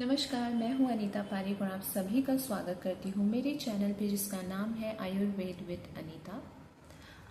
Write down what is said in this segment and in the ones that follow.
नमस्कार, मैं हूं अनीता पारिक और आप सभी का स्वागत करती हूं मेरे चैनल पे जिसका नाम है आयुर्वेद विद अनीता।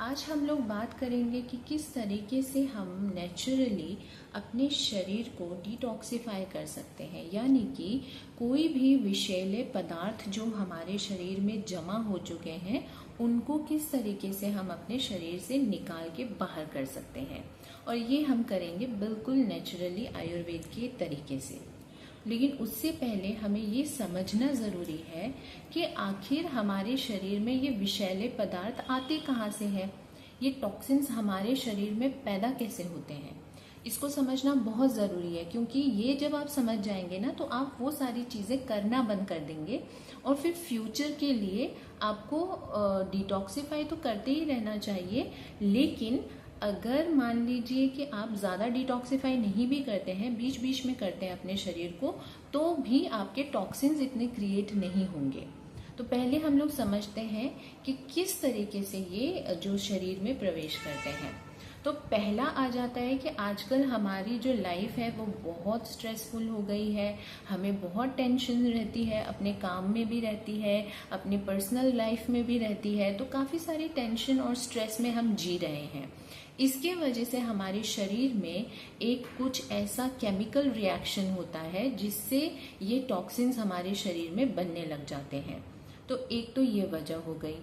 आज हम लोग बात करेंगे कि किस तरीके से हम नेचुरली अपने शरीर को डिटॉक्सिफाई कर सकते हैं, यानी कि कोई भी विषैले पदार्थ जो हमारे शरीर में जमा हो चुके हैं उनको किस तरीके से हम अपने शरीर से निकाल के बाहर कर सकते हैं। और ये हम करेंगे बिल्कुल नेचुरली आयुर्वेद के तरीके से। लेकिन उससे पहले हमें ये समझना ज़रूरी है कि आखिर हमारे शरीर में ये विषैले पदार्थ आते कहाँ से हैं, ये टॉक्सिन्स हमारे शरीर में पैदा कैसे होते हैं। इसको समझना बहुत ज़रूरी है, क्योंकि ये जब आप समझ जाएंगे ना तो आप वो सारी चीज़ें करना बंद कर देंगे और फिर फ्यूचर के लिए आपको डिटॉक्सिफाई तो करते ही रहना चाहिए। लेकिन अगर मान लीजिए कि आप ज़्यादा डिटॉक्सिफाई नहीं भी करते हैं, बीच बीच में करते हैं अपने शरीर को, तो भी आपके टॉक्सिन्स इतने क्रिएट नहीं होंगे। तो पहले हम लोग समझते हैं कि किस तरीके से ये जो शरीर में प्रवेश करते हैं। तो पहला आ जाता है कि आजकल हमारी जो लाइफ है वो बहुत स्ट्रेसफुल हो गई है, हमें बहुत टेंशन रहती है, अपने काम में भी रहती है, अपनी पर्सनल लाइफ में भी रहती है। तो काफ़ी सारी टेंशन और स्ट्रेस में हम जी रहे हैं। इसके वजह से हमारे शरीर में एक कुछ ऐसा केमिकल रिएक्शन होता है जिससे ये टॉक्सिन्स हमारे शरीर में बनने लग जाते हैं। तो एक तो ये वजह हो गई।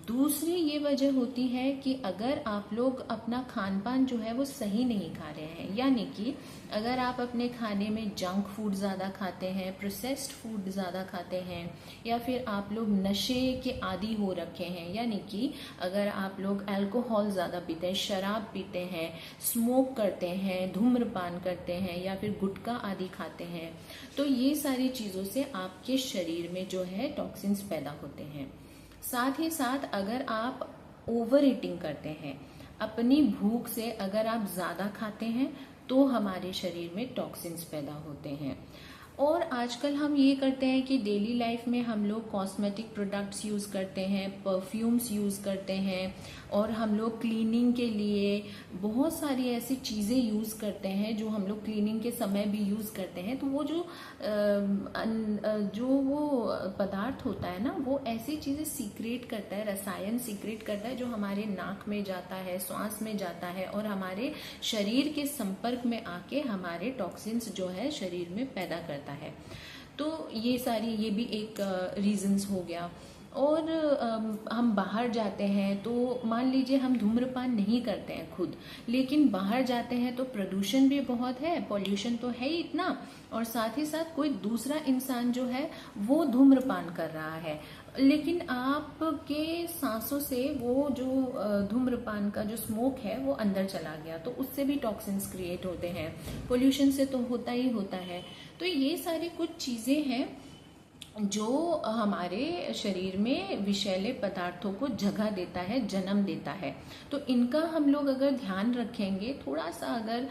दूसरी ये वजह होती है कि अगर आप लोग अपना खान पान जो है वो सही नहीं खा रहे हैं, यानी कि अगर आप अपने खाने में जंक फूड ज़्यादा खाते हैं, प्रोसेस्ड फूड ज़्यादा खाते हैं, या फिर आप लोग नशे के आदी हो रखे हैं, यानी कि अगर आप लोग अल्कोहल ज़्यादा पीते हैं, शराब पीते हैं, स्मोक करते हैं, धूम्रपान करते हैं, या फिर गुटखा आदि खाते हैं, तो ये सारी चीज़ों से आपके शरीर में जो है टॉक्सिन्स पैदा होते हैं। साथ ही साथ अगर आप ओवर ईटिंग करते हैं, अपनी भूख से अगर आप ज़्यादा खाते हैं, तो हमारे शरीर में टॉक्सिन्स पैदा होते हैं। और आजकल हम ये करते हैं कि डेली लाइफ में हम लोग कॉस्मेटिक प्रोडक्ट्स यूज़ करते हैं, परफ्यूम्स यूज़ करते हैं, और हम लोग क्लीनिंग के लिए बहुत सारी ऐसी चीज़ें यूज़ करते हैं जो हम लोग क्लीनिंग के समय भी यूज़ करते हैं। तो वो जो वो पदार्थ होता है ना, वो ऐसी चीज़ें सीक्रेट करता है, रसायन सीक्रेट करता है जो हमारे नाक में जाता है, श्वास में जाता है, और हमारे शरीर के संपर्क में आके हमारे टॉक्सिन्स जो है शरीर में पैदा करता है। तो ये भी एक रीजंस हो गया। और हम बाहर जाते हैं तो मान लीजिए हम धूम्रपान नहीं करते हैं खुद, लेकिन बाहर जाते हैं तो प्रदूषण भी बहुत है, पॉल्यूशन तो है ही इतना, और साथ ही साथ कोई दूसरा इंसान जो है वो धूम्रपान कर रहा है, लेकिन आपके सांसों से वो जो धूम्रपान का जो स्मोक है वो अंदर चला गया, तो उससे भी टॉक्सिन्स क्रिएट होते हैं। पोल्यूशन से तो होता ही होता है। तो ये सारी कुछ चीज़ें हैं जो हमारे शरीर में विषैले पदार्थों को जगह देता है, जन्म देता है। तो इनका हम लोग अगर ध्यान रखेंगे, थोड़ा सा अगर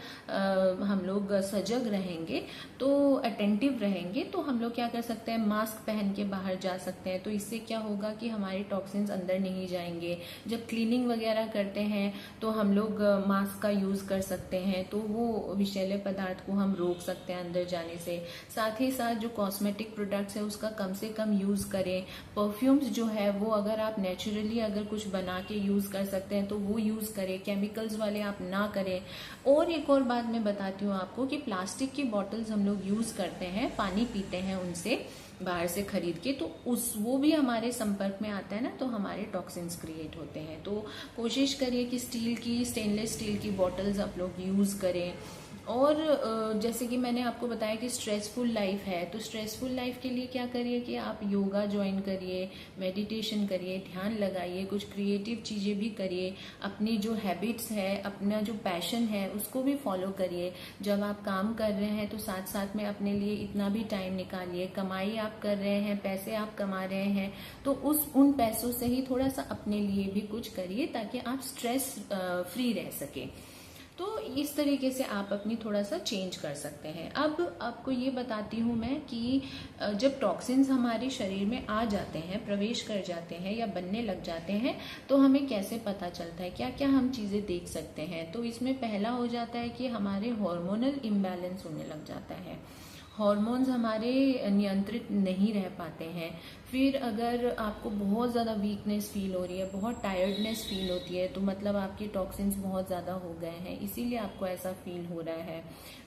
हम लोग सजग रहेंगे, तो अटेंटिव रहेंगे, तो हम लोग क्या कर सकते हैं, मास्क पहन के बाहर जा सकते हैं। तो इससे क्या होगा कि हमारे टॉक्सिन्स अंदर नहीं जाएंगे। जब क्लीनिंग वगैरह करते हैं तो हम लोग मास्क का यूज़ कर सकते हैं, तो वो विषैले पदार्थ को हम रोक सकते हैं अंदर जाने से। साथ ही साथ जो कॉस्मेटिक प्रोडक्ट्स है उसका कम से कम यूज़ करें। परफ्यूम्स जो है वो अगर आप नेचुरली अगर कुछ बना के यूज़ कर सकते हैं तो वो यूज़ करें, केमिकल्स वाले आप ना करें। और एक और बात मैं बताती हूँ आपको कि प्लास्टिक की बॉटल्स हम लोग यूज़ करते हैं, पानी पीते हैं उनसे बाहर से खरीद के, तो वो भी हमारे संपर्क में आता है ना, तो हमारे टॉक्सिन्स क्रिएट होते हैं। तो कोशिश करिए कि स्टेनलेस स्टील की बॉटल्स आप लोग यूज़ करें। और जैसे कि मैंने आपको बताया कि स्ट्रेसफुल लाइफ है, तो स्ट्रेसफुल लाइफ के लिए क्या करिए कि आप योगा ज्वाइन करिए, मेडिटेशन करिए, ध्यान लगाइए, कुछ क्रिएटिव चीज़ें भी करिए, अपनी जो हैबिट्स है, अपना जो पैशन है उसको भी फॉलो करिए। जब आप काम कर रहे हैं तो साथ साथ में अपने लिए इतना भी टाइम निकालिए। कमाई आप कर रहे हैं, पैसे आप कमा रहे हैं, तो उन पैसों से ही थोड़ा सा अपने लिए भी कुछ करिए ताकि आप स्ट्रेस फ्री रह सके। तो इस तरीके से आप अपनी थोड़ा सा चेंज कर सकते हैं। अब आपको ये बताती हूँ मैं कि जब टॉक्सिन्स हमारे शरीर में आ जाते हैं, प्रवेश कर जाते हैं या बनने लग जाते हैं, तो हमें कैसे पता चलता है, क्या क्या हम चीज़ें देख सकते हैं। तो इसमें पहला हो जाता है कि हमारे हार्मोनल इम्बैलेंस होने लग जाता है। हॉर्मोन्स हमारे नियंत्रित नहीं रह पाते हैं। फिर अगर आपको बहुत ज़्यादा वीकनेस फील हो रही है, बहुत टायर्डनेस फील होती है, तो मतलब आपके टॉक्सिन्स बहुत ज़्यादा हो गए हैं, इसीलिए आपको ऐसा फील हो रहा है।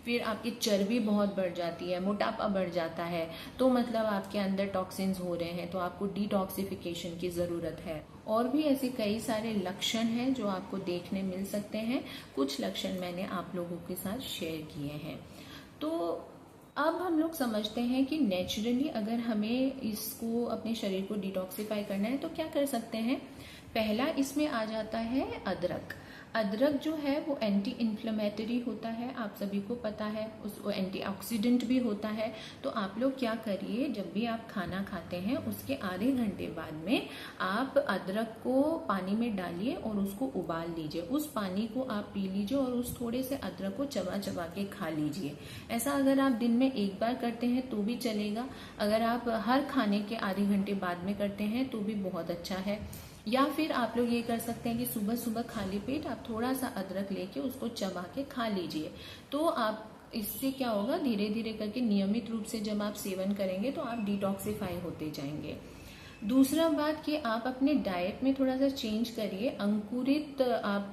फिर आपकी चर्बी बहुत बढ़ जाती है, मोटापा बढ़ जाता है, तो मतलब आपके अंदर टॉक्सिन्स हो रहे हैं, तो आपको डिटॉक्सिफिकेशन की ज़रूरत है। और भी ऐसे कई सारे लक्षण हैं जो आपको देखने मिल सकते हैं। कुछ लक्षण मैंने आप लोगों के साथ शेयर किए हैं। तो अब हम लोग समझते हैं कि नेचुरली अगर हमें इसको, अपने शरीर को डिटॉक्सिफाई करना है तो क्या कर सकते हैं। पहला इसमें आ जाता है अदरक। अदरक जो है वो एंटी इन्फ्लेमेटरी होता है, आप सभी को पता है। वो एंटीऑक्सीडेंट भी होता है। तो आप लोग क्या करिए, जब भी आप खाना खाते हैं उसके आधे घंटे बाद में आप अदरक को पानी में डालिए और उसको उबाल लीजिए। उस पानी को आप पी लीजिए और उस थोड़े से अदरक को चबा चबा के खा लीजिए। ऐसा अगर आप दिन में एक बार करते हैं तो भी चलेगा। अगर आप हर खाने के आधे घंटे बाद में करते हैं तो भी बहुत अच्छा है। या फिर आप लोग ये कर सकते हैं कि सुबह सुबह खाली पेट आप थोड़ा सा अदरक लेके उसको चबा के खा लीजिए। तो आप, इससे क्या होगा, धीरे धीरे करके नियमित रूप से जब आप सेवन करेंगे तो आप डिटॉक्सिफाई होते जाएंगे। दूसरा बात कि आप अपने डाइट में थोड़ा सा चेंज करिए। अंकुरित आप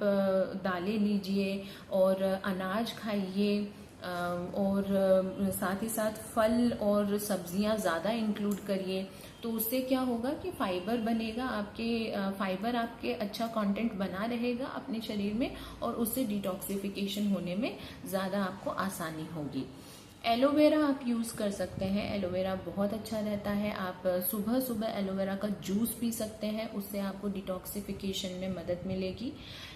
दालें लीजिए और अनाज खाइए, और साथ ही साथ फल और सब्जियां ज़्यादा इंक्लूड करिए। तो उससे क्या होगा कि फाइबर बनेगा, आपके फाइबर आपके अच्छा कंटेंट बना रहेगा अपने शरीर में, और उससे डिटॉक्सिफिकेशन होने में ज़्यादा आपको आसानी होगी। एलोवेरा आप यूज़ कर सकते हैं। एलोवेरा बहुत अच्छा रहता है। आप सुबह सुबह एलोवेरा का जूस पी सकते हैं, उससे आपको डिटॉक्सिफिकेशन में मदद मिलेगी।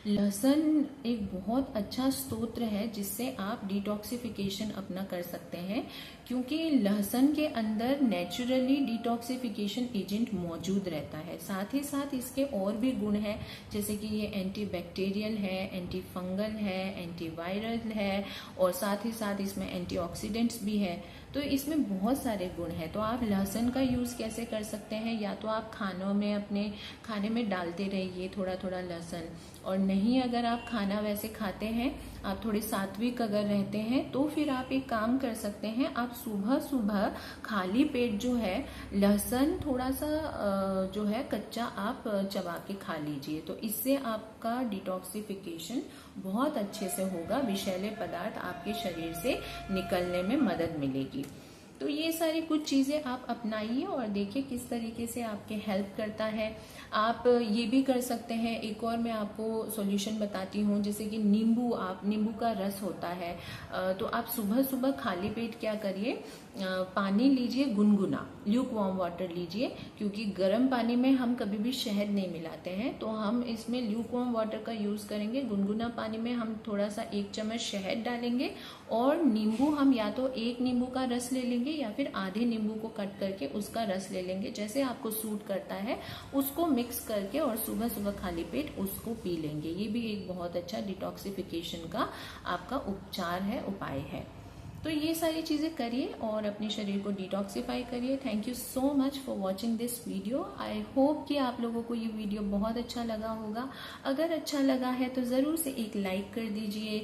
लहसुन एक बहुत अच्छा स्तोत्र है जिससे आप डिटॉक्सिफिकेशन अपना कर सकते हैं, क्योंकि लहसुन के अंदर नेचुरली डिटॉक्सिफिकेशन एजेंट मौजूद रहता है। साथ ही साथ इसके और भी गुण हैं, जैसे कि ये एंटी बैक्टीरियल है, एंटी फंगल है, एंटी वायरल है, और साथ ही साथ इसमें एंटीऑक्सीडेंट्स भी है। तो इसमें बहुत सारे गुण हैं। तो आप लहसुन का यूज़ कैसे कर सकते हैं, या तो आप खानों में, अपने खाने में डालते रहिए थोड़ा थोड़ा लहसुन। और नहीं, अगर आप खाना वैसे खाते हैं, आप थोड़े सात्विक अगर रहते हैं, तो फिर आप एक काम कर सकते हैं, आप सुबह सुबह खाली पेट जो है लहसुन थोड़ा सा जो है कच्चा आप चबा के खा लीजिए। तो इससे आपका डिटॉक्सिफिकेशन बहुत अच्छे से होगा, विषैले पदार्थ आपके शरीर से निकलने में मदद मिलेगी। तो ये सारी कुछ चीज़ें आप अपनाइए और देखिए किस तरीके से आपके हेल्प करता है। आप ये भी कर सकते हैं, एक और मैं आपको सॉल्यूशन बताती हूँ, जैसे कि नींबू का रस होता है। तो आप सुबह सुबह खाली पेट क्या करिए, पानी लीजिए गुनगुना, ल्यूक वार्म वाटर लीजिए, क्योंकि गर्म पानी में हम कभी भी शहद नहीं मिलाते हैं, तो हम इसमें ल्यूक वार्म वाटर का यूज़ करेंगे। गुनगुना पानी में हम थोड़ा सा 1 चम्मच शहद डालेंगे, और नींबू हम या तो 1 नींबू का रस ले लेंगे या फिर आधे नींबू को कट करके उसका रस ले लेंगे, जैसे आपको सूट करता है उसको मिक्स करके, और सुबह सुबह खाली पेट उसको पी लेंगे। ये भी एक बहुत अच्छा डिटॉक्सिफिकेशन का आपका उपचार है, उपाय है। तो ये सारी चीज़ें करिए और अपने शरीर को डिटॉक्सिफाई करिए। Thank you so much for watching this video. I hope कि आप लोगों को ये वीडियो बहुत अच्छा लगा होगा। अगर अच्छा लगा है तो ज़रूर से एक लाइक कर दीजिए,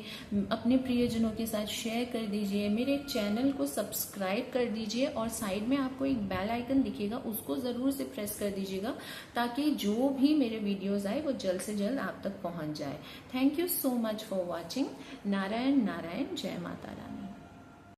अपने प्रियजनों के साथ शेयर कर दीजिए, मेरे चैनल को सब्सक्राइब कर दीजिए, और साइड में आपको एक बेल आइकन दिखेगा, उसको ज़रूर से प्रेस कर दीजिएगा, ताकि जो भी मेरे वीडियोज़ आए वो जल्द से जल्द आप तक पहुँच जाए। Thank you so much for watching. Narayan Narayan, जय माता रानी।